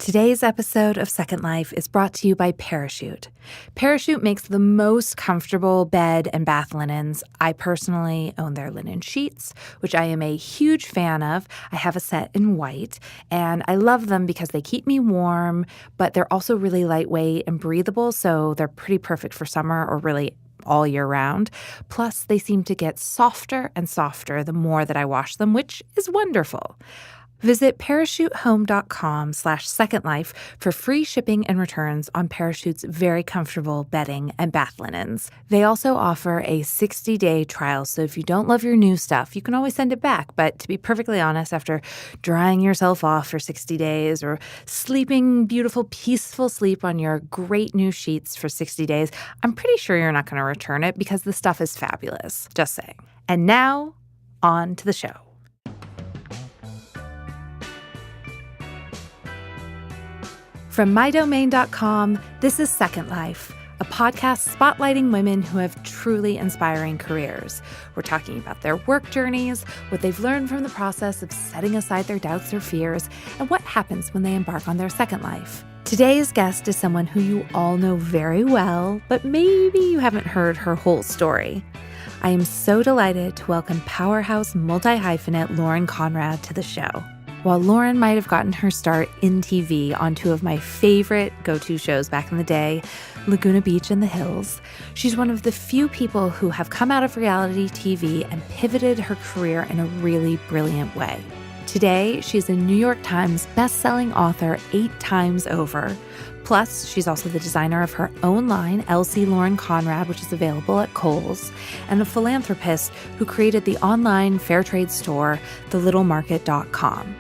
Today's episode of Second Life is brought to you by Parachute. Parachute makes the most comfortable bed and bath linens. I personally own their linen sheets, which I am a huge fan of. I have a set in white, and I love them because they keep me warm, but they're also really lightweight and breathable, so they're pretty perfect for summer or really all year round. Plus, they seem to get softer and softer the more that I wash them, which is wonderful. Visit parachutehome.com/secondlife for free shipping and returns on Parachute's very comfortable bedding and bath linens. They also offer a 60-day trial, so if you don't love your new stuff, you can always send it back. But to be perfectly honest, after drying yourself off for 60 days or sleeping beautiful, peaceful sleep on your great new sheets for 60 days, I'm pretty sure you're not going to return it because the stuff is fabulous. Just saying. And now, on to the show. From MyDomaine.com, this is Second Life, a podcast spotlighting women who have truly inspiring careers. We're talking about their work journeys, what they've learned from the process of setting aside their doubts or fears, and what happens when they embark on their second life. Today's guest is someone who you all know very well, but maybe you haven't heard her whole story. I am so delighted to welcome powerhouse multi-hyphenate Lauren Conrad to the show. While Lauren might have gotten her start in TV on two of my favorite go-to shows back in the day, Laguna Beach and The Hills, she's one of the few people who have come out of reality TV and pivoted her career in a really brilliant way. Today, she's a New York Times best-selling author 8 times over. Plus, she's also the designer of her own line, LC Lauren Conrad, which is available at Kohl's, and a philanthropist who created the online fair trade store, thelittlemarket.com.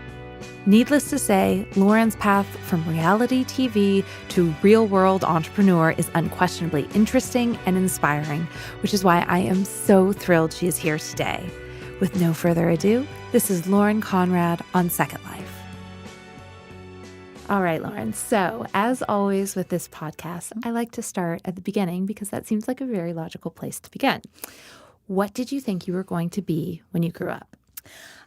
Needless to say, Lauren's path from reality TV to real-world entrepreneur is unquestionably interesting and inspiring, which is why I am so thrilled she is here today. With no further ado, this is Lauren Conrad on Second Life. All right, Lauren. So, as always with this podcast, I like to start at the beginning because that seems like a very logical place to begin. What did you think you were going to be when you grew up?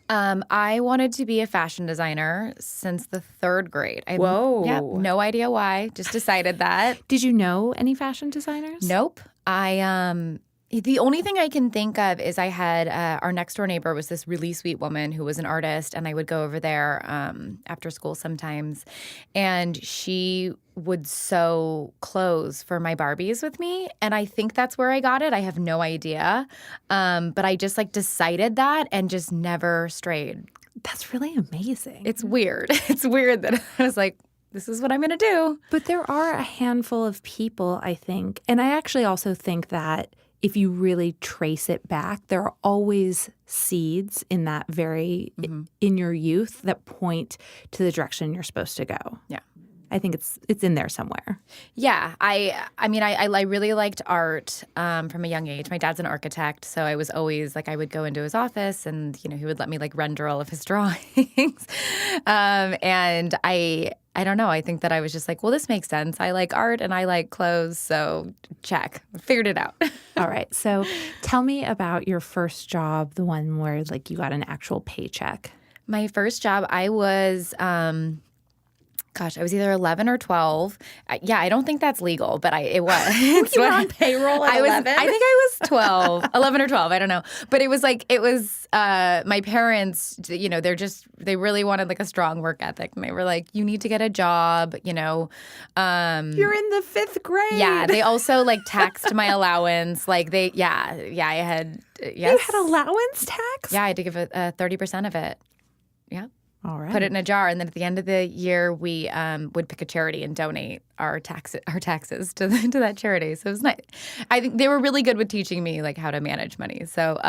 I wanted to be a fashion designer since the 3rd grade. Whoa. Yeah, no idea why. Just decided that. Did you know any fashion designers? Nope. The only thing I can think of is I had our next door neighbor was this really sweet woman who was an artist, and I would go over there after school sometimes, and she would sew clothes for my Barbies with me, and I think that's where I got it. I have no idea, but I just decided that and just never strayed. That's really amazing. It's weird. It's weird that I was like, this is what I'm going to do. But there are a handful of people, I think, and I actually also think that if you really trace it back, there are always seeds in that in your youth that point to the direction you're supposed to go. Yeah. I think it's in there somewhere. Yeah. I really liked art from a young age. My dad's an architect, so I was always I would go into his office and, he would let me render all of his drawings. And I don't know. I think that I was just well, this makes sense. I like art and I like clothes, so check. Figured it out. All right. So tell me about your first job, the one where you got an actual paycheck. My first job, I was I was either 11 or 12. I don't think that's legal, but it was. You were on payroll at 11? I think I was 12, 11 or 12. I don't know. But it was my parents, they really wanted a strong work ethic. And they were you need to get a job, You're in the 5th grade. Yeah. They also taxed my allowance. I had, yes. You had allowance tax? Yeah, I had to give 30% of it. Yeah. All right. Put it in a jar, and then at the end of the year, we would pick a charity and donate our taxes to that charity. So it was nice. I think they were really good with teaching me how to manage money. So,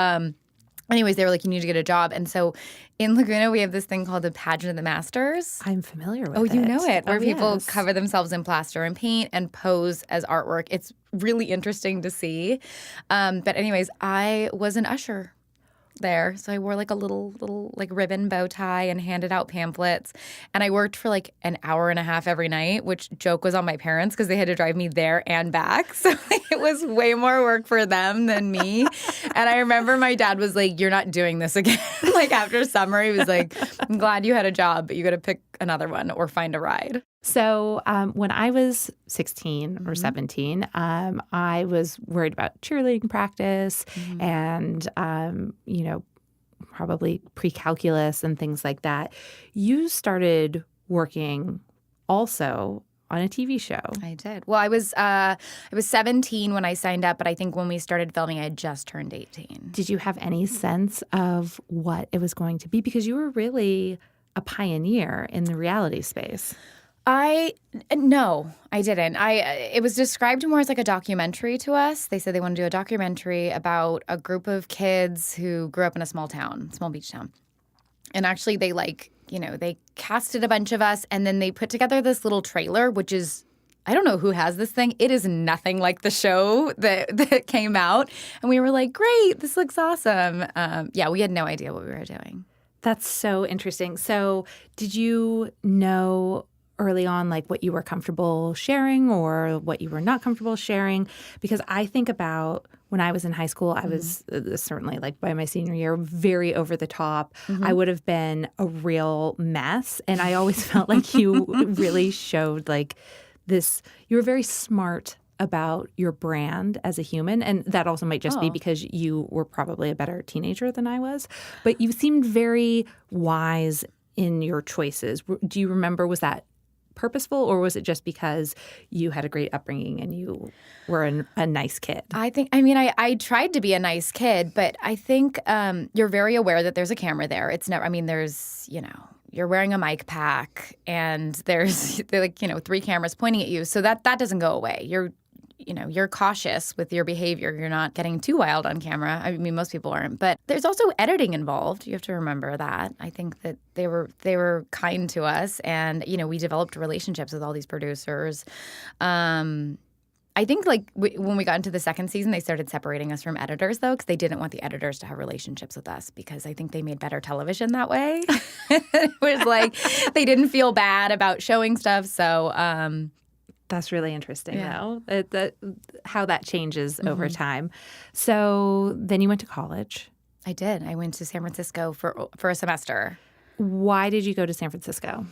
anyways, they were you need to get a job, and so in Laguna we have this thing called the Pageant of the Masters. I'm familiar with it. Oh, you know it, where people yes. cover themselves in plaster and paint and pose as artwork. It's really interesting to see. But anyways, I was an usher there. So I wore a little ribbon bow tie and handed out pamphlets. And I worked for an hour and a half every night, which joke was on my parents because they had to drive me there and back. So it was way more work for them than me. And I remember my dad was you're not doing this again. After summer, he was I'm glad you had a job, but you got to pick another one or find a ride. So when I was 16 or 17, I was worried about cheerleading practice and, probably pre-calculus and things like that. You started working also on a TV show. I did. Well, I was 17 when I signed up, but I think when we started filming, I had just turned 18. Did you have any sense of what it was going to be? Because you were really a pioneer in the reality space. No, I didn't. It was described more as like a documentary to us. They said they wanted to do a documentary about a group of kids who grew up in a small beach town. And actually they they casted a bunch of us and then they put together this little trailer, which is, I don't know who has this thing. It is nothing like the show that came out. And we were like, great, this looks awesome. We had no idea what we were doing. That's so interesting. So did you know early on, like what you were comfortable sharing or what you were not comfortable sharing? Because I think about when I was in high school, I was certainly like by my senior year, very over the top. I would have been a real mess. And I always felt like you really showed like this, you were very smart about your brand as a human. And that also might just be because you were probably a better teenager than I was. But you seemed very wise in your choices. Do you remember, was that purposeful, or was it just because you had a great upbringing and you were a nice kid? I tried to be a nice kid, but I think you're very aware that there's a camera there. It's never, there's, you're wearing a mic pack and there's 3 cameras pointing at you. So that doesn't go away. You're cautious with your behavior. You're not getting too wild on camera. Most people aren't. But there's also editing involved. You have to remember that. I think that they were kind to us, and we developed relationships with all these producers. I think when we got into the second season, they started separating us from editors, though, because they didn't want the editors to have relationships with us, because I think they made better television that way. It was like they didn't feel bad about showing stuff. So that's really interesting, though, how that changes over time. So then you went to college. I did. I went to San Francisco for a semester. Why did you go to San Francisco?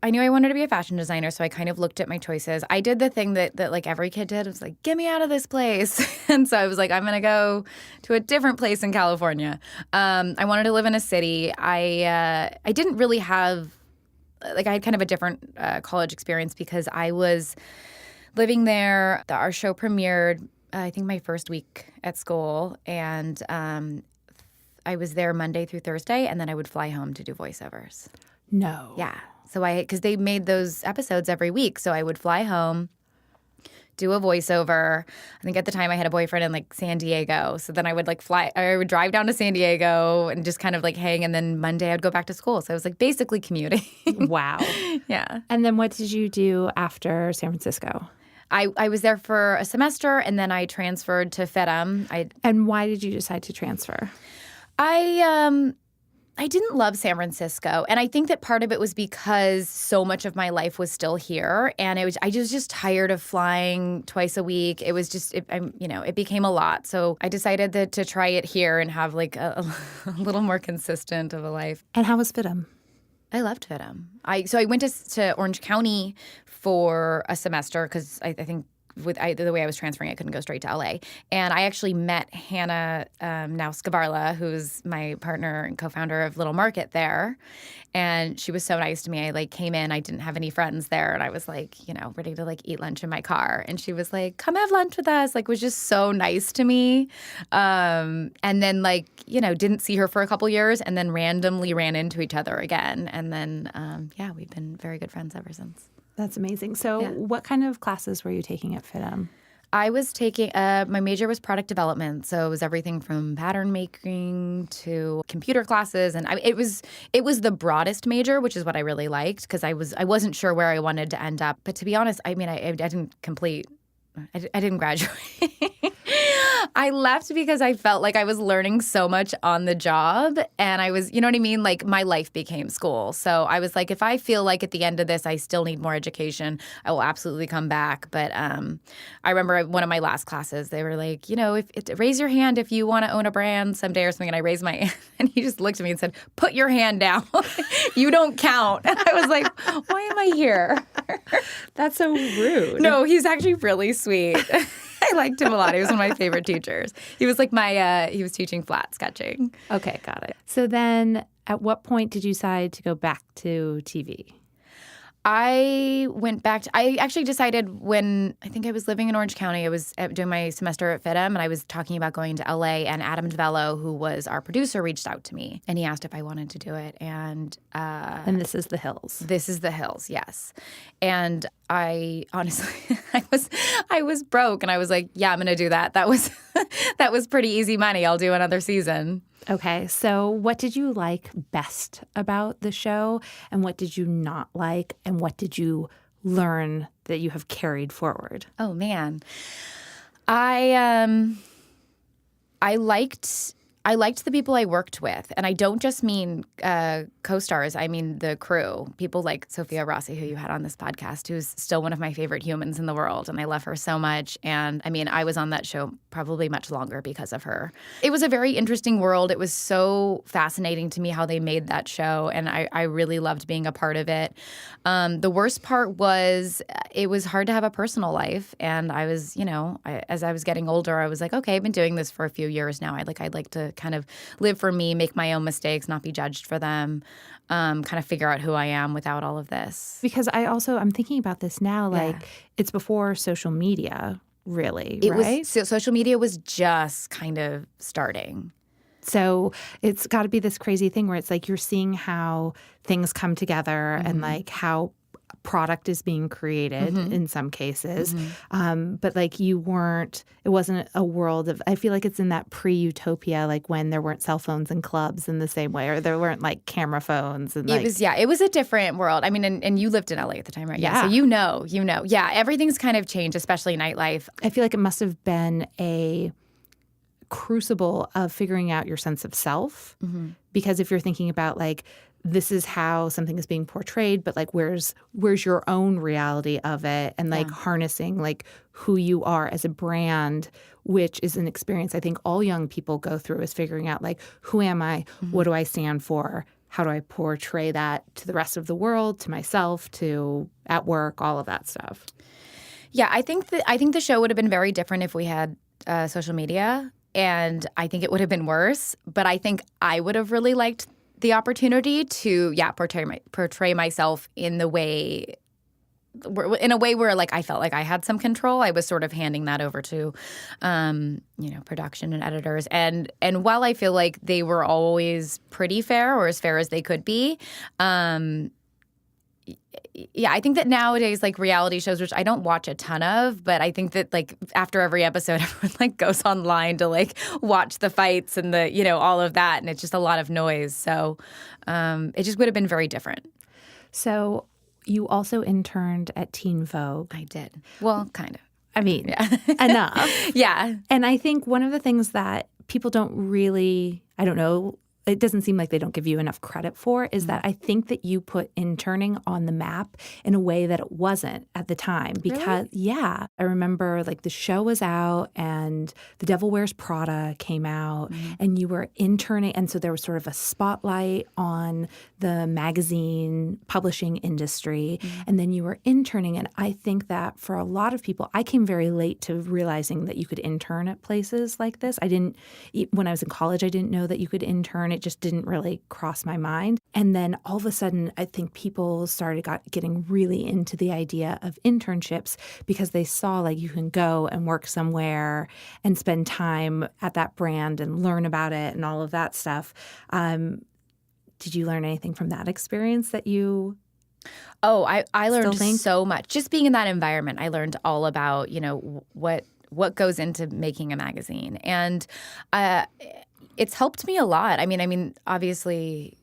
I knew I wanted to be a fashion designer, so I kind of looked at my choices. I did the thing that like every kid did. It was like, get me out of this place. And so I was like, I'm going to go to a different place in California. I wanted to live in a city. I didn't really have I had kind of a different college experience because I was living there. Our show premiered, I think, my first week at school. And I was there Monday through Thursday, and then I would fly home to do voiceovers. No. Yeah. So because they made those episodes every week. So I would fly home, do a voiceover. I think at the time I had a boyfriend in San Diego. So then I would I would drive down to San Diego and just kind of hang. And then Monday I'd go back to school. So I was basically commuting. Wow. Yeah. And then what did you do after San Francisco? I was there for a semester, and then I transferred to FITM. And why did you decide to transfer? I didn't love San Francisco, and I think that part of it was because so much of my life was still here, and I was just tired of flying twice a week. It was just it became a lot. So I decided to try it here and have a little more consistent of a life. And how was FITM? I loved FITM. So I went to Orange County for a semester because I think the way I was transferring, I couldn't go straight to LA. And I actually met Hannah, now Scavarla, who's my partner and co-founder of Little Market there. And she was so nice to me. I came in, I didn't have any friends there. And I was ready to eat lunch in my car. And she was like, come have lunch with us. Was just so nice to me. And then didn't see her for a couple years and then randomly ran into each other again. And then, we've been very good friends ever since. That's amazing. So what kind of classes were you taking at FITM? I was taking my major was product development, so it was everything from pattern making to computer classes, and it was the broadest major, which is what I really liked because I wasn't sure where I wanted to end up. But to be honest, I didn't complete. I didn't graduate. I left because I felt like I was learning so much on the job, and I was, you know what I mean? Like, my life became school. So I was like, if I feel like at the end of this I still need more education, I will absolutely come back. But I remember one of my last classes, they were like, raise your hand if you want to own a brand someday or something. And I raised my hand, and he just looked at me and said, put your hand down. You don't count. And I was like, why am I here? That's so rude. No, he's actually really sweet. I liked him a lot. He was one of my favorite teachers. He was like he was teaching flat sketching. Okay, got it. So then at what point did you decide to go back to TV? I actually decided when I think I was living in Orange County. I was doing my semester at FITM, and I was talking about going to LA, and Adam DeVello, who was our producer, reached out to me, and he asked if I wanted to do it. And this is The Hills. This is The Hills, yes. And I honestly, I was broke, and I was like, yeah, I'm going to do that. That was pretty easy money. I'll do another season. Okay, so what did you like best about the show, and what did you not like, and what did you learn that you have carried forward? Oh man, I liked the people I worked with, and I don't just mean co-stars. I mean the crew. People like Sophia Rossi, who you had on this podcast, who's still one of my favorite humans in the world, and I love her so much. And I mean, I was on that show probably much longer because of her. It was a very interesting world. It was so fascinating to me how they made that show, and I really loved being a part of it. The worst part was it was hard to have a personal life, and I was, as I was getting older, I was like, okay, I've been doing this for a few years now. I'd like to kind of live for me, make my own mistakes, not be judged for them, kind of figure out who I am without all of this. Because I'm thinking about this now, it's before social media, really, right? So social media was just kind of starting. So it's got to be this crazy thing where it's like you're seeing how things come together and like how product is being created in some cases. But like it wasn't a world of, I feel like it's in that pre-utopia, like when there weren't cell phones in clubs in the same way, or there weren't like camera phones. And it was a different world. I mean, and you lived in LA at the time, right? Yeah. So you know. Yeah, everything's kind of changed, especially nightlife. I feel like it must have been a crucible of figuring out your sense of self. Because if you're thinking about like, this is how something is being portrayed, but like where's your own reality of it, and like harnessing like who you are as a brand, which is an experience I think all young people go through, is figuring out like, who am I? What do I stand for? How do I portray that to the rest of the world, to myself, to at work, all of that stuff. Yeah, I think the show would have been very different if we had social media, and I think it would have been worse, but I think I would have really liked the opportunity to, portray myself in a way where like I felt like I had some control. I was sort of handing that over to, production and editors. And while I feel like they were always pretty fair, or as fair as they could be, I think that nowadays, like reality shows, which I don't watch a ton of, but I think that like after every episode, everyone like goes online to like watch the fights and the, all of that. And it's just a lot of noise. So it just would have been very different. So you also interned at Teen Vogue. I did. Well, kind of. I mean, enough. Yeah. And I think one of the things that people don't really, I don't know, it doesn't seem like they don't give you enough credit for, is that I think that you put interning on the map in a way that it wasn't at the time. Because, I remember like the show was out and The Devil Wears Prada came out and you were interning. And so there was sort of a spotlight on the magazine publishing industry. And then you were interning. And I think that for a lot of people, I came very late to realizing that you could intern at places like this. When I was in college, I didn't know that you could intern. It just didn't really cross my mind. And then all of a sudden, I think people started getting really into the idea of internships because they saw like you can go and work somewhere and spend time at that brand and learn about it and all of that stuff. Did you learn anything from that experience that you... Oh, I learned so much. Just being in that environment, I learned all about, what goes into making a magazine. And it's helped me a lot. I mean, obviously,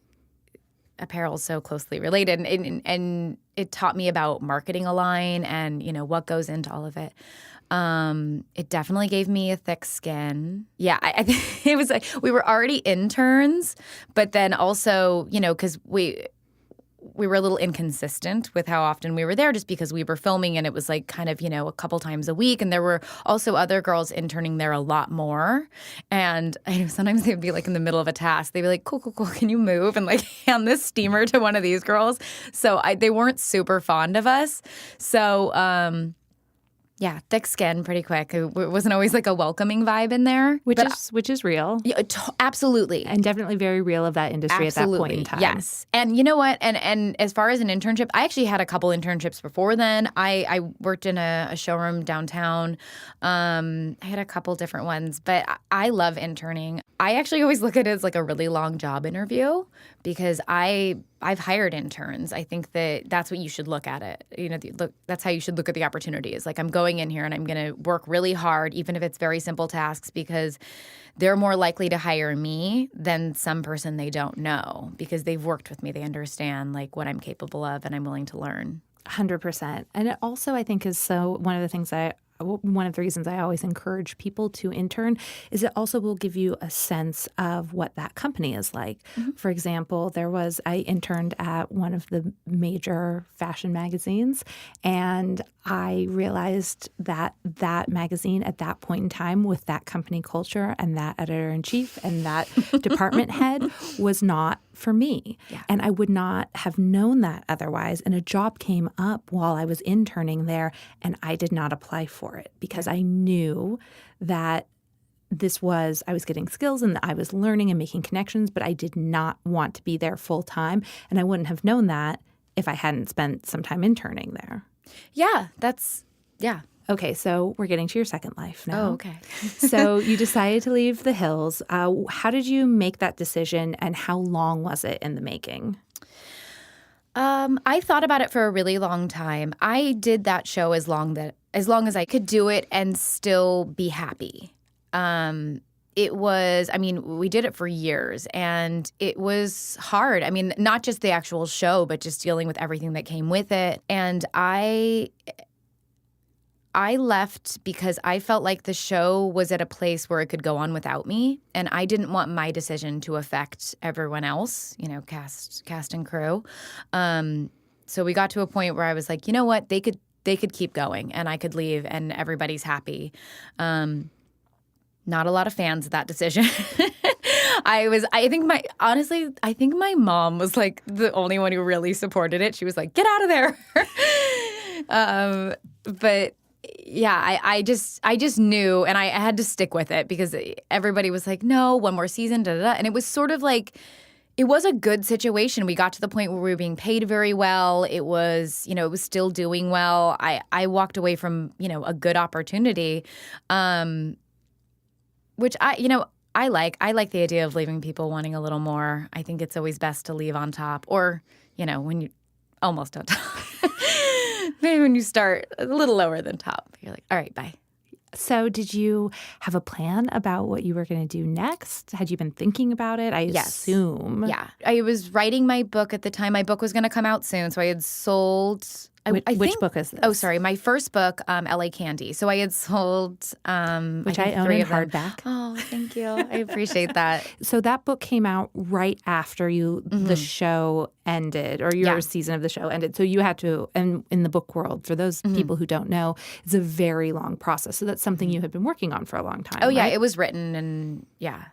apparel is so closely related, and it taught me about marketing a line and what goes into all of it. It definitely gave me a thick skin. Yeah, I think it was like we were already interns, but then also, because we were a little inconsistent with how often we were there just because we were filming and it was like kind of, a couple times a week. And there were also other girls interning there a lot more. And I know sometimes they'd be like in the middle of a task. They'd be like, cool, can you move? And like hand this steamer to one of these girls. So they weren't super fond of us. So, yeah, thick skin pretty quick. It wasn't always like a welcoming vibe in there. Which is real. Yeah, absolutely. And definitely very real of that industry at that point in time. Yes. And you know what? And as far as an internship, I actually had a couple internships before then. I worked in a showroom downtown. I had a couple different ones, but I love interning. I actually always look at it as like a really long job interview because I've hired interns. I think that's what you should look at it. That's how you should look at the opportunities. Like I'm going in here and I'm going to work really hard, even if it's very simple tasks, because they're more likely to hire me than some person they don't know because they've worked with me. They understand like what I'm capable of and I'm willing to learn. 100%. And it also, I think, is one of the reasons I always encourage people to intern is it also will give you a sense of what that company is like. Mm-hmm. For example, I interned at one of the major fashion magazines, and I realized that magazine at that point in time with that company culture and that editor-in-chief and that department head was not for me. Yeah. And I would not have known that otherwise. And a job came up while I was interning there, and I did not apply for it because I knew that I was getting skills and I was learning and making connections, but I did not want to be there full time. And I wouldn't have known that if I hadn't spent some time interning there. Yeah, Okay, so we're getting to your second life now. Oh, okay. So you decided to leave the hills. How did you make that decision, and how long was it in the making? I thought about it for a really long time. I did that show as long as I could do it and still be happy. It was, we did it for years, and it was hard. Not just the actual show, but just dealing with everything that came with it. And I left because I felt like the show was at a place where it could go on without me, and I didn't want my decision to affect everyone else, cast and crew. So we got to a point where I was like, you know what, they could keep going, and I could leave, and everybody's happy. Not a lot of fans of that decision. I think my mom was like the only one who really supported it. She was like, get out of there. But yeah, I just knew, and I had to stick with it because everybody was like, no, one more season, da-da-da. And it was sort of like, it was a good situation. We got to the point where we were being paid very well. It was, it was still doing well. I walked away from, a good opportunity, which I like. I like the idea of leaving people wanting a little more. I think it's always best to leave on top, or, when you almost on top. Maybe when you start a little lower than top, you're like, all right, bye. So did you have a plan about what you were going to do next? Had you been thinking about it? I assume. Yeah. I was writing my book at the time. My book was going to come out soon, so I had sold... Which book is this? Oh, sorry. My first book, L.A. Candy. So I had sold which I own in hardback. Oh, thank you. I appreciate that. So that book came out right after the show ended, or your season of the show ended. So you had to, and in the book world, for those people who don't know, it's a very long process. So that's something you had been working on for a long time. Oh, yeah. Right? It was written, and yeah.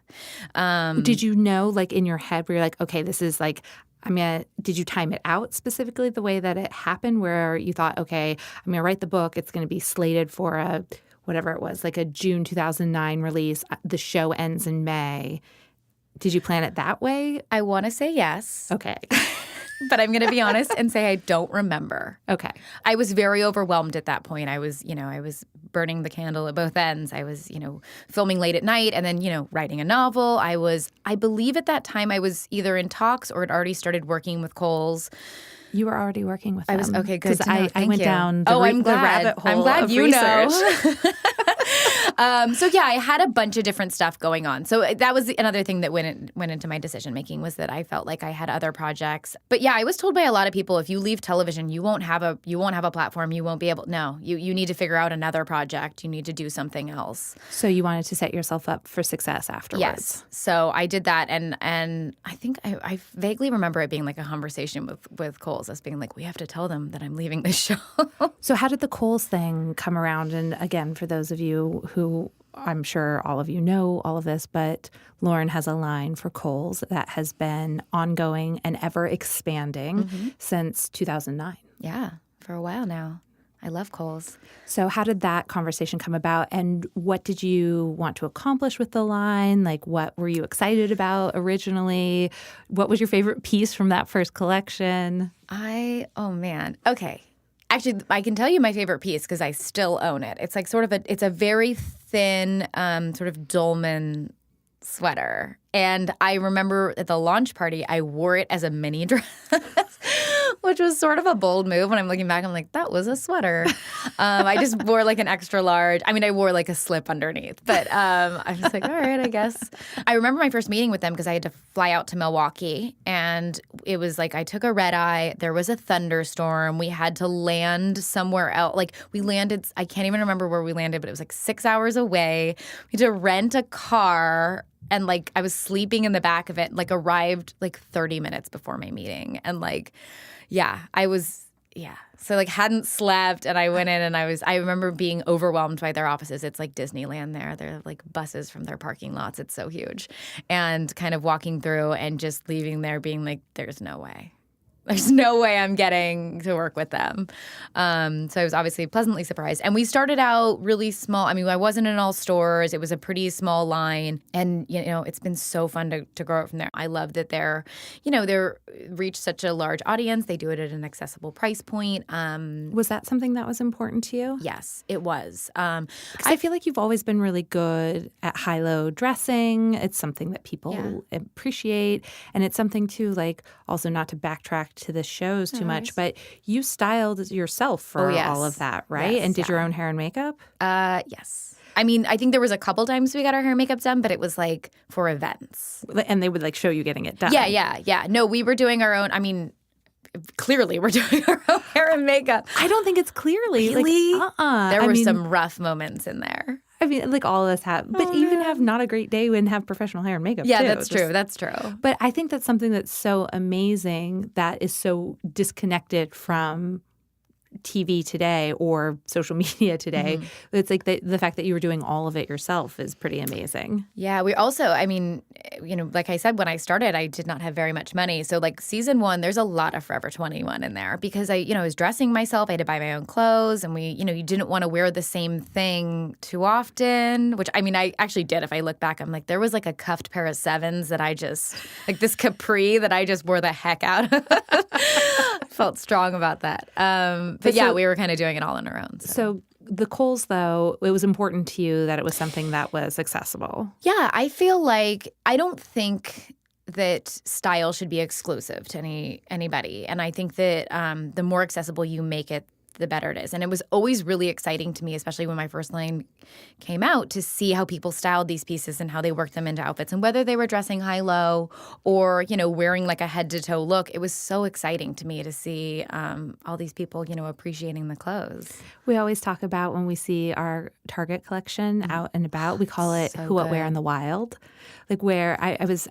Did you know, like in your head, where you're like, okay, this is like, did you time it out specifically the way that it happened, where you thought, okay, I'm going to write the book. It's going to be slated for whatever it was, like a June 2009 release. The show ends in May. Did you plan it that way? I want to say yes. Okay. But I'm going to be honest and say I don't remember. Okay. I was very overwhelmed at that point. I was burning the candle at both ends. I was, filming late at night and then, writing a novel. I believe at that time I was either in talks or had already started working with Kohl's. You were already working with them. I was okay. Good. Because I went down the rabbit hole. I'm glad of you research. know. So yeah, I had a bunch of different stuff going on. So that was another thing that went into my decision making, was that I felt like I had other projects. But yeah, I was told by a lot of people, if you leave television, you won't have a platform. You won't be able. No, you need to figure out another project. You need to do something else. So you wanted to set yourself up for success afterwards. Yes. So I did that, and I think I vaguely remember it being like a conversation with Kohl's, us being like, we have to tell them that I'm leaving this show. So how did the Kohl's thing come around? And again, for those of you who, I'm sure all of you know all of this, but Lauren has a line for Kohl's that has been ongoing and ever expanding since 2009. Yeah, for a while now. I love Kohl's. So how did that conversation come about, and what did you want to accomplish with the line? Like, what were you excited about originally? What was your favorite piece from that first collection? Oh man. Okay. Actually, I can tell you my favorite piece because I still own it. It's like it's a very thin sort of dolman sweater. And I remember at the launch party, I wore it as a mini dress, which was sort of a bold move. When I'm looking back, I'm like, that was a sweater. I just wore like an extra large. I mean, I wore like a slip underneath. But I was like, all right, I guess. I remember my first meeting with them because I had to fly out to Milwaukee. And it was like I took a red eye. There was a thunderstorm. We had to land somewhere else. Like we landed, I can't even remember where we landed, but it was like 6 hours away. We had to rent a car. And, like, I was sleeping in the back of it, like, arrived, like, 30 minutes before my meeting. And, like, So, like, hadn't slept. And I went in and I remember being overwhelmed by their offices. It's like Disneyland there. They're, like, buses from their parking lots. It's so huge. And kind of walking through and just leaving there being like, there's no way. There's no way I'm getting to work with them. So I was obviously pleasantly surprised. And we started out really small. I mean, I wasn't in all stores. It was a pretty small line. And, it's been so fun to grow it from there. I love that they're reached such a large audience. They do it at an accessible price point. Was that something that was important to you? Yes, it was. 'Cause I feel like you've always been really good at high-low dressing. It's something that people appreciate. And it's something, too, like, also not to backtrack to the shows too much, but you styled yourself for all of that, right? Yes, and did your own hair and makeup? Yes. I mean, I think there was a couple times we got our hair and makeup done, but it was like for events. And they would like show you getting it done. Yeah. No, we were doing our own. I mean, clearly we're doing our own hair and makeup. I don't think it's clearly. Really? Like, There were some rough moments in there. I mean, like all of us have, but even have not a great day and have professional hair and makeup, yeah, too. That's true. That's true. But I think that's something that's so amazing that is so disconnected from TV today or social media today. It's like the fact that you were doing all of it yourself is pretty amazing. Yeah, we also, I mean, like I said, when I started, I did not have very much money. So like season 1, there's a lot of Forever 21 in there because I was dressing myself. I had to buy my own clothes and you didn't want to wear the same thing too often, which I mean, I actually did. If I look back, I'm like, there was like a cuffed pair of 7s that I just, like this capri that I just wore the heck out of. Felt strong about that. But yeah, we were kind of doing it all on our own. So the Kohl's, though, it was important to you that it was something that was accessible. Yeah, I feel like I don't think that style should be exclusive to anybody. And I think that the more accessible you make it, the better it is. And it was always really exciting to me, especially when my first line came out, to see how people styled these pieces and how they worked them into outfits and whether they were dressing high-low or, wearing like a head-to-toe look. It was so exciting to me to see all these people, appreciating the clothes. We always talk about when we see our Target collection out and about, we call it Who, What, Where in the Wild. Like where I was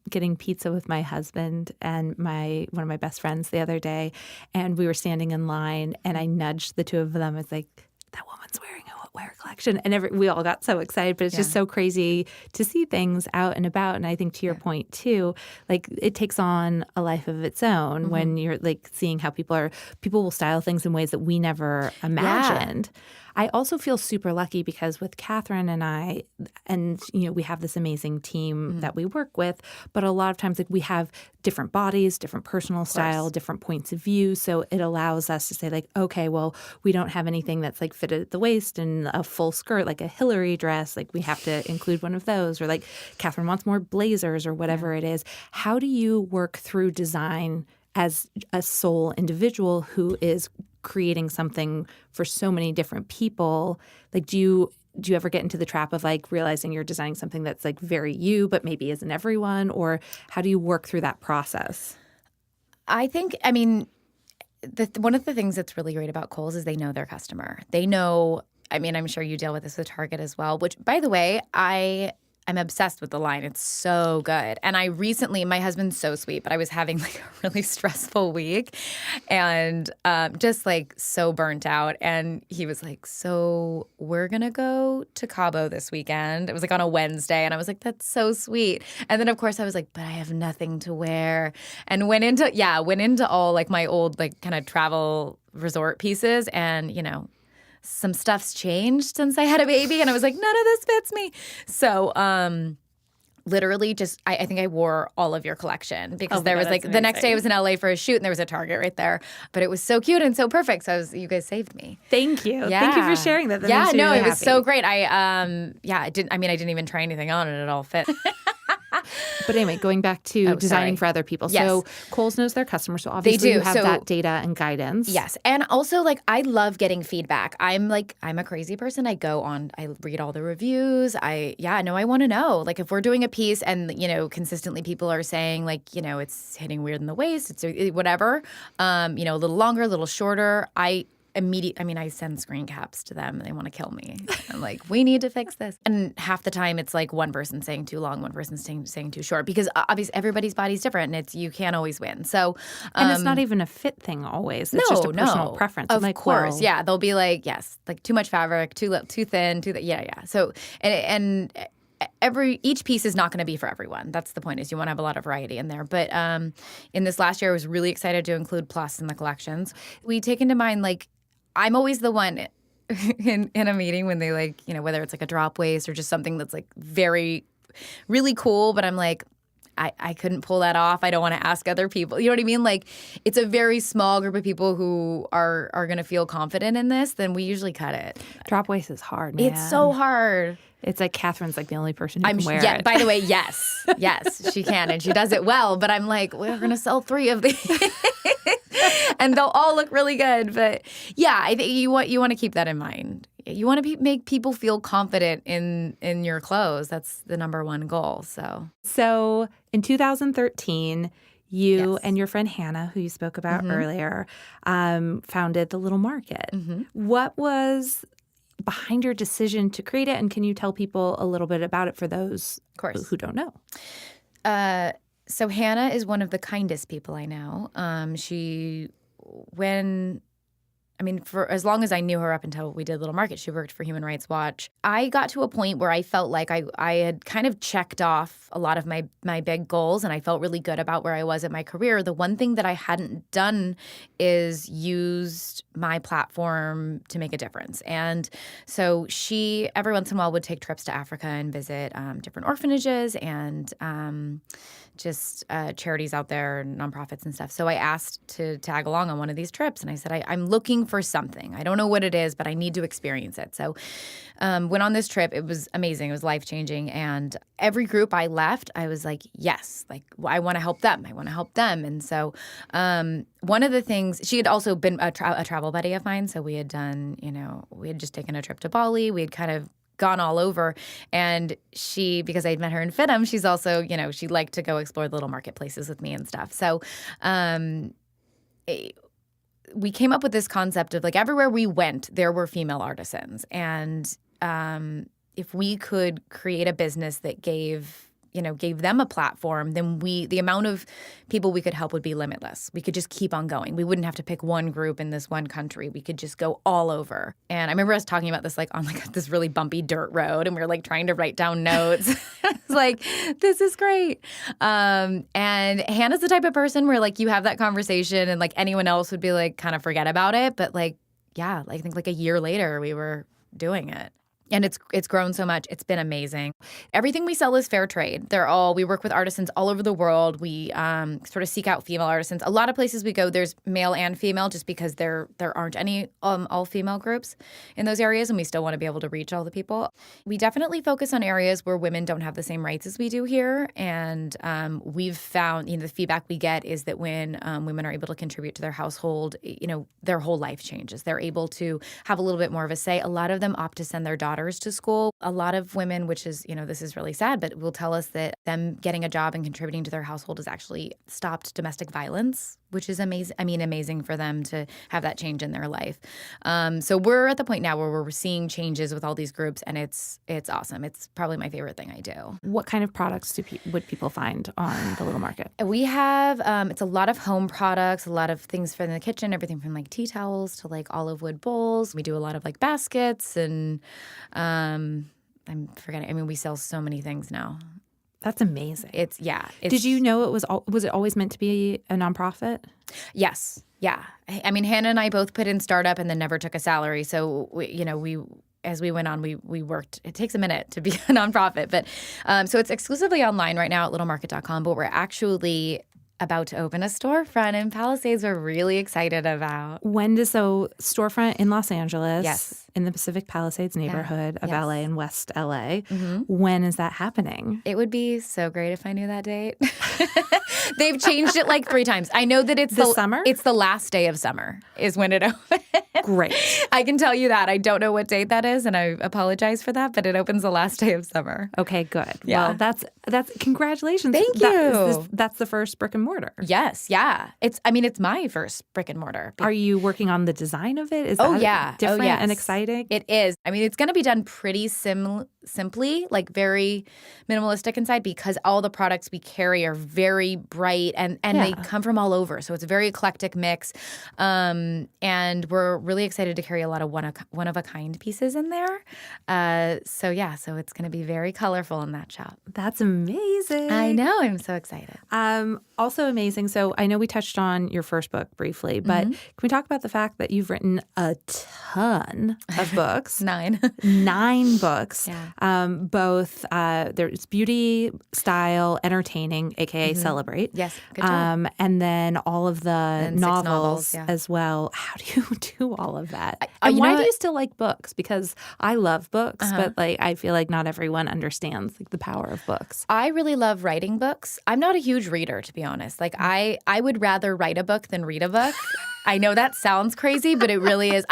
getting pizza with my husband and one of my best friends the other day, and we were standing in line, and I nudged the two of them. I was like, that woman's wearing a What Wear collection. And we all got so excited, but it's just so crazy to see things out and about. And I think to your point, too, like it takes on a life of its own when you're like seeing how people will style things in ways that we never imagined. Yeah. I also feel super lucky because with Catherine and I, and we have this amazing team that we work with, but a lot of times like we have different bodies, different personal style, different points of view. So it allows us to say like, okay, well, we don't have anything that's like fitted at the waist and a full skirt, like a Hillary dress. Like we have to include one of those, or like Catherine wants more blazers or whatever it is. How do you work through design as a sole individual who is creating something for so many different people? Like, do you do you ever get into the trap of like realizing you're designing something that's like very you, but maybe isn't everyone? Or how do you work through that process? I think, I mean, one of the things that's really great about Kohl's is they know their customer. They know, I mean, I'm sure you deal with this with Target as well, which, by the way, I'm obsessed with the line. It's so good. And I recently, my husband's so sweet, but I was having like a really stressful week and just like so burnt out. And he was like, so we're going to go to Cabo this weekend. It was like on a Wednesday. And I was like, that's so sweet. And then of course I was like, but I have nothing to wear. And went into all like my old like kind of travel resort pieces and, you know, some stuff's changed since I had a baby. And I was like, none of this fits me. So literally just I think I wore all of your collection because there was like the next day I was in LA for a shoot and there was a Target right there. But it was so cute and so perfect. So you guys saved me. Thank you. Yeah. Thank you for sharing that. That yeah, makes me no, really it was happy. so great. I didn't even try anything on and it all fit. But anyway, going back to designing for other people. Yes. So Kohl's knows their customers. So obviously you have that data and guidance. Yes. And also like I love getting feedback. I'm a crazy person. I read all the reviews. I want to know. Like if we're doing a piece and, you know, consistently people are saying like, you know, it's hitting weird in the waist, it's whatever, you know, a little longer, a little shorter. I send screen caps to them and they want to kill me. I'm like, we need to fix this. And half the time it's like one person saying too long, one person saying too short because obviously everybody's body's different and you can't always win. So and it's not even a fit thing always. It's just a personal preference. Of course. Well, yeah. They'll be like, yes, like too much fabric, too thin, yeah. So and each piece is not going to be for everyone. That's the point, is you want to have a lot of variety in there. But in this last year, I was really excited to include plus in the collections. We take into mind, like, I'm always the one in a meeting when they like, you know, whether it's like a drop waist or just something that's like very, really cool, but I'm like, I couldn't pull that off. I don't want to ask other people. You know what I mean? Like, it's a very small group of people who are going to feel confident in this, then we usually cut it. Drop waist is hard, man. It's so hard. It's like Catherine's like the only person who can wear it. By the way, yes. Yes, she can. And she does it well. But I'm like, we're going to sell 3 of these. And they'll all look really good. But yeah, I think you want to keep that in mind. You want to make people feel confident in your clothes. That's the number one goal. So in 2013, you and your friend Hannah, who you spoke about earlier, founded The Little Market. Mm-hmm. What was behind your decision to create it, and can you tell people a little bit about it for those who don't know? So Hannah is one of the kindest people I know. For as long as I knew her up until we did Little Market, she worked for Human Rights Watch. I got to a point where I felt like I had kind of checked off a lot of my big goals, and I felt really good about where I was in my career. The one thing that I hadn't done is used my platform to make a difference. And so she, every once in a while, would take trips to Africa and visit different orphanages and just charities out there, nonprofits and stuff. So I asked to tag along on one of these trips, and I said, I'm looking for something. I don't know what it is, but I need to experience it. So went on this trip. It was amazing. It was life-changing. And every group I left, I was like, yes, like I want to help them. I want to help them. And so one of the things, she had also been a travel buddy of mine. So we had done, we had just taken a trip to Bali. We had kind of gone all over. And she, because I'd met her in FITM, she's also, she liked to go explore the little marketplaces with me and stuff. So we came up with this concept of like everywhere we went, there were female artisans. And if we could create a business that gave them a platform, then the amount of people we could help would be limitless. We could just keep on going. We wouldn't have to pick one group in this one country. We could just go all over. And I remember us talking about this like on like this really bumpy dirt road, and we were like trying to write down notes. It's like, this is great. And Hannah's the type of person where like you have that conversation and like anyone else would be like kind of forget about it. But like, yeah, I think like a year later we were doing it. And it's grown so much. It's been amazing. Everything we sell is fair trade. We work with artisans all over the world. We sort of seek out female artisans. A lot of places we go, there's male and female just because there aren't any all-female groups in those areas, and we still want to be able to reach all the people. We definitely focus on areas where women don't have the same rights as we do here. And we've found, the feedback we get is that when women are able to contribute to their household, their whole life changes. They're able to have a little bit more of a say. A lot of them opt to send their daughters daughters to school. A lot of women, which is, this is really sad, but will tell us that them getting a job and contributing to their household has actually stopped domestic violence, which is amazing. I mean, amazing for them to have that change in their life. So we're at the point now where we're seeing changes with all these groups, and it's awesome. It's probably my favorite thing I do. What kind of products would people find on the Little Market? We have, it's a lot of home products, a lot of things for the kitchen, everything from like tea towels to like olive wood bowls. We do a lot of like baskets and I'm forgetting. I mean, we sell so many things now. That's amazing. Did you know was it always meant to be a nonprofit? Yes. Yeah. I mean, Hannah and I both put in startup and then never took a salary. So, we as we went on, we worked. It takes a minute to be a nonprofit. But so it's exclusively online right now at littlemarket.com. But we're actually about to open a storefront in Palisades we're really excited about. Storefront in Los Angeles, yes, in the Pacific Palisades neighborhood of yes. LA and West LA. Mm-hmm. When is that happening? It would be so great if I knew that date. They've changed it like 3 times. I know that it's the summer? It's the last day of summer is when it opens. Great. I can tell you that. I don't know what date that is, and I apologize for that, but it opens the last day of summer. Okay, good. Yeah. Well, that's congratulations. Thank you. That's the first brick and mortar. Yes, yeah. It's my first brick and mortar. Are you working on the design of it? Is that different and exciting? It is. I mean, it's going to be done pretty simply, like very minimalistic inside, because all the products we carry are very bright and they come from all over. So it's a very eclectic mix. And we're really excited to carry a lot of one-of-a-kind pieces in there. So it's going to be very colorful in that shop. That's amazing. I know. I'm so excited. Also amazing. So I know we touched on your first book briefly, but can we talk about the fact that you've written a ton of books? 9 books. Yeah. Both there's beauty, style, entertaining, aka Celebrate. Yes. Good job. And then all of the novels yeah. as well. How do you do all of that? And why do you still like books? Because I love books, Uh-huh. but I feel like not everyone understands the power of books. I really love writing books. I'm not a huge reader, to be honest. I would rather write a book than read a book. I know that sounds crazy, but it really is.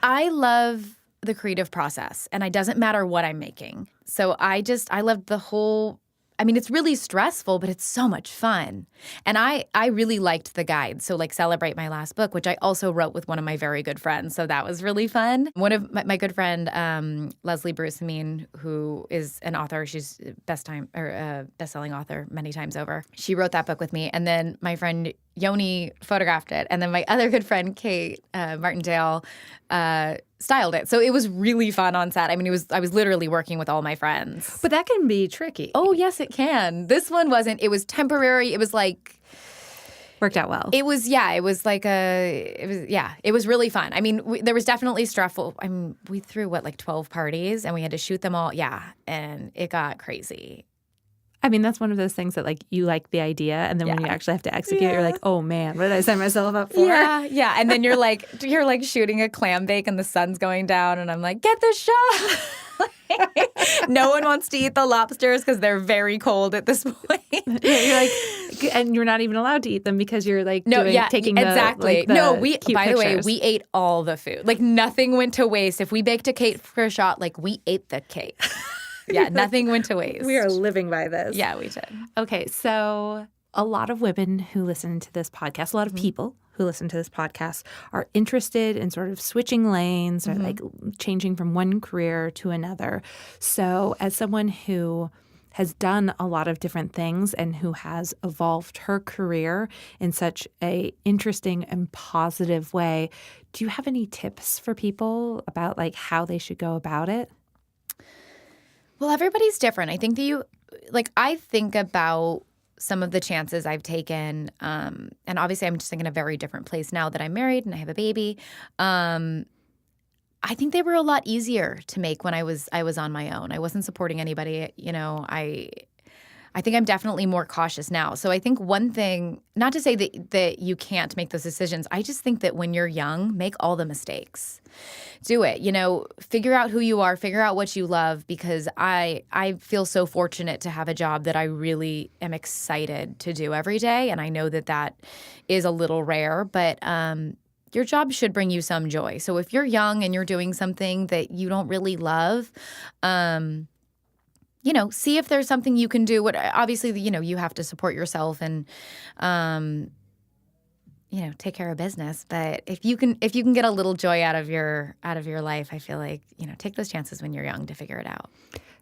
I love the creative process, and it doesn't matter what I'm making. So I love the whole. I mean, it's really stressful, but it's so much fun. And I really liked the guide. So Celebrate, my last book, which I also wrote with one of my very good friends. So that was really fun. One of my good friend, Leslie Bruce Amin, who is an author. She's best-selling author many times over. She wrote that book with me. And then my friend Yoni photographed it. And then my other good friend, Kate Martindale, styled it. So it was really fun on set. I mean, I was literally working with all my friends. But that can be tricky. Oh, yes, it can. This one wasn't. It was temporary. It was worked out well. It was really fun. I mean, there was definitely stressful. I mean, we threw 12 parties and we had to shoot them all. Yeah. And it got crazy. I mean, that's one of those things that you like the idea, and then when you actually have to execute, you're like, oh man, what did I sign myself up for? Yeah. And then you're shooting a clam bake and the sun's going down, and I'm like, get the shot. No one wants to eat the lobsters because they're very cold at this point. You're and you're not even allowed to eat them because you're taking exactly. By the way, we ate all the food. Nothing went to waste. If we baked a cake for a shot, we ate the cake. Yeah, nothing went to waste. We are living by this. Yeah, we did. Okay, so a lot of women who listen to this podcast, a lot of people who listen to this podcast are interested in sort of switching lanes or changing from one career to another. So as someone who has done a lot of different things and who has evolved her career in such a interesting and positive way, do you have any tips for people about how they should go about it? Well, everybody's different. I think that I think about some of the chances I've taken, and obviously I'm just in a very different place now that I'm married and I have a baby. I think they were a lot easier to make when I was on my own. I wasn't supporting anybody. I think I'm definitely more cautious now. So I think one thing, not to say that you can't make those decisions, I just think that when you're young, make all the mistakes. Do it. Figure out who you are, figure out what you love, because I feel so fortunate to have a job that I really am excited to do every day. And I know that is a little rare, but your job should bring you some joy. So if you're young and you're doing something that you don't really love, see if there's something you can do. Obviously, you have to support yourself and, take care of business. But if you can get a little joy out of your life, I feel like, take those chances when you're young to figure it out.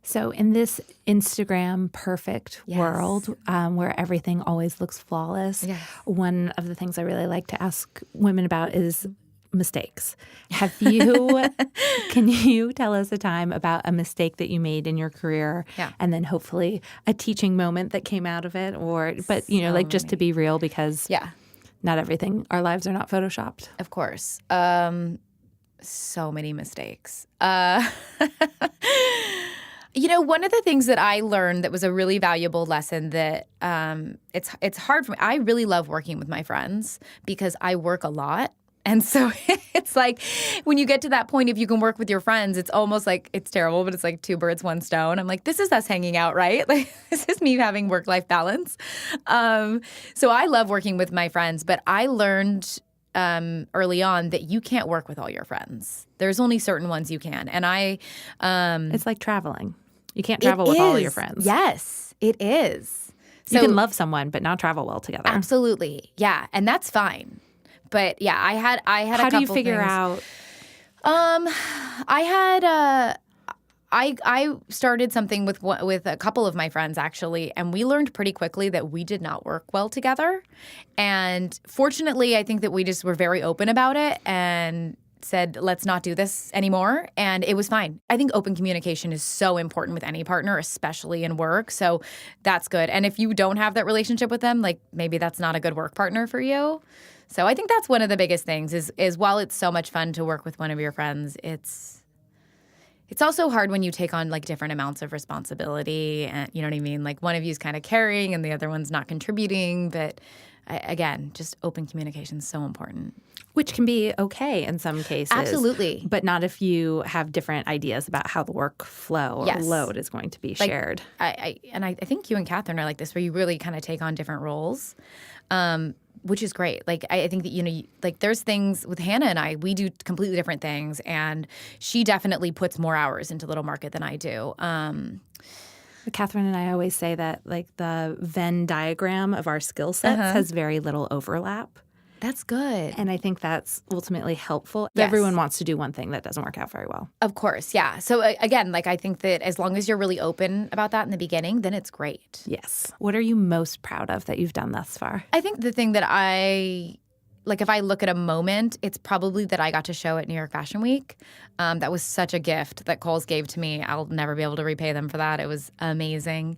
So in this Instagram perfect world where everything always looks flawless, one of the things I really like to ask women about is mistakes. Can you tell us a time about a mistake that you made in your career and then hopefully a teaching moment that came out of it just to be real because not everything, our lives are not photoshopped. Of course. So many mistakes. One of the things that I learned that was a really valuable lesson that it's hard for me. I really love working with my friends because I work a lot. And so it's like when you get to that point, if you can work with your friends, it's almost like it's terrible, but it's like two birds, one stone. I'm like, this is us hanging out, right? Like this is me having work-life balance. So I love working with my friends, but I learned early on that you can't work with all your friends. There's only certain ones you can. And it's like traveling. You can't travel with all your friends. Yes, it is. So, you can love someone, but not travel well together. Absolutely. Yeah. And that's fine. But yeah, I had a couple things. How do you figure out? I started something with a couple of my friends actually, and we learned pretty quickly that we did not work well together. And fortunately, I think that we just were very open about it and said, let's not do this anymore. And it was fine. I think open communication is so important with any partner, especially in work. So that's good. And if you don't have that relationship with them, like maybe that's not a good work partner for you. So I think that's one of the biggest things is while it's so much fun to work with one of your friends, it's also hard when you take on like different amounts of responsibility and you know what I mean? Like one of you is kind of carrying and the other one's not contributing. But again, just open communication is so important. Which can be okay in some cases. Absolutely. But not if you have different ideas about how the workflow or load is going to be shared. I think you and Catherine are like this, where you really kind of take on different roles, which is great. Like I think that, like there's things with Hannah and I, we do completely different things. And she definitely puts more hours into Little Market than I do. Catherine and I always say that like the Venn diagram of our skill sets has very little overlap. That's good. And I think that's ultimately helpful. Yes. Everyone wants to do one thing that doesn't work out very well. Of course, yeah. So again, like I think that as long as you're really open about that in the beginning, then it's great. Yes. What are you most proud of that you've done thus far? I think the thing that if I look at a moment, it's probably that I got to show at New York Fashion Week. That was such a gift that Kohl's gave to me. I'll never be able to repay them for that. It was amazing.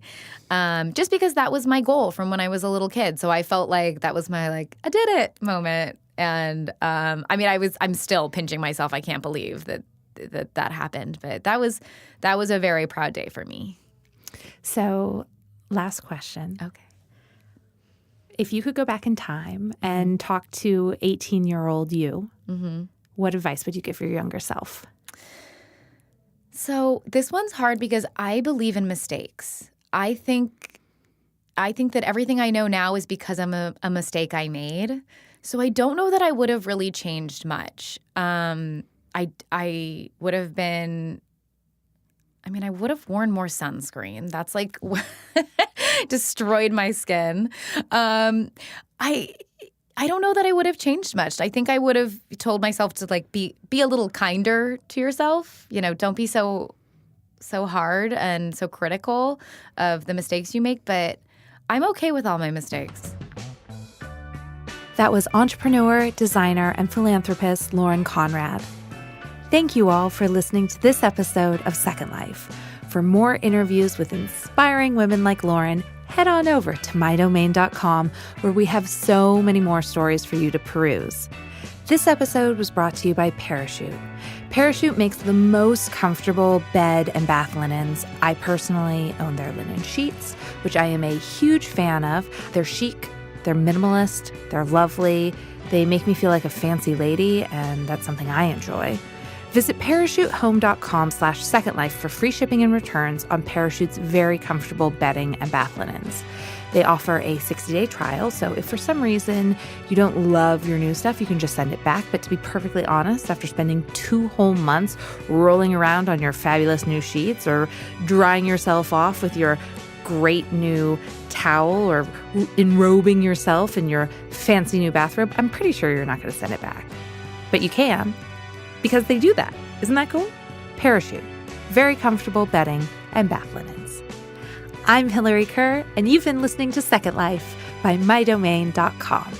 Just because that was my goal from when I was a little kid. So I felt like that was my I did it moment. And I'm still pinching myself. I can't believe that happened. But that was a very proud day for me. So last question. Okay. If you could go back in time and talk to 18-year-old you, what advice would you give your younger self? So this one's hard because I believe in mistakes. I think that everything I know now is because of a mistake I made. So I don't know that I would have really changed much. I would have been I would have worn more sunscreen. That's like destroyed my skin. I don't know that I would have changed much. I think I would have told myself to be a little kinder to yourself. Don't be so hard and so critical of the mistakes you make. But I'm okay with all my mistakes. That was entrepreneur, designer, and philanthropist Lauren Conrad. Thank you all for listening to this episode of Second Life. For more interviews with inspiring women like Lauren, head on over to MyDomaine.com, where we have so many more stories for you to peruse. This episode was brought to you by Parachute. Parachute makes the most comfortable bed and bath linens. I personally own their linen sheets, which I am a huge fan of. They're chic, they're minimalist, they're lovely. They make me feel like a fancy lady, and that's something I enjoy. Visit parachutehome.com/secondlife for free shipping and returns on Parachute's very comfortable bedding and bath linens. They offer a 60-day trial, so if for some reason you don't love your new stuff, you can just send it back. But to be perfectly honest, after spending 2 whole months rolling around on your fabulous new sheets or drying yourself off with your great new towel or enrobing yourself in your fancy new bathrobe, I'm pretty sure you're not going to send it back. But you can, because they do that. Isn't that cool? Parachute. Very comfortable bedding and bath linens. I'm Hillary Kerr, and you've been listening to Second Life by MyDomaine.com.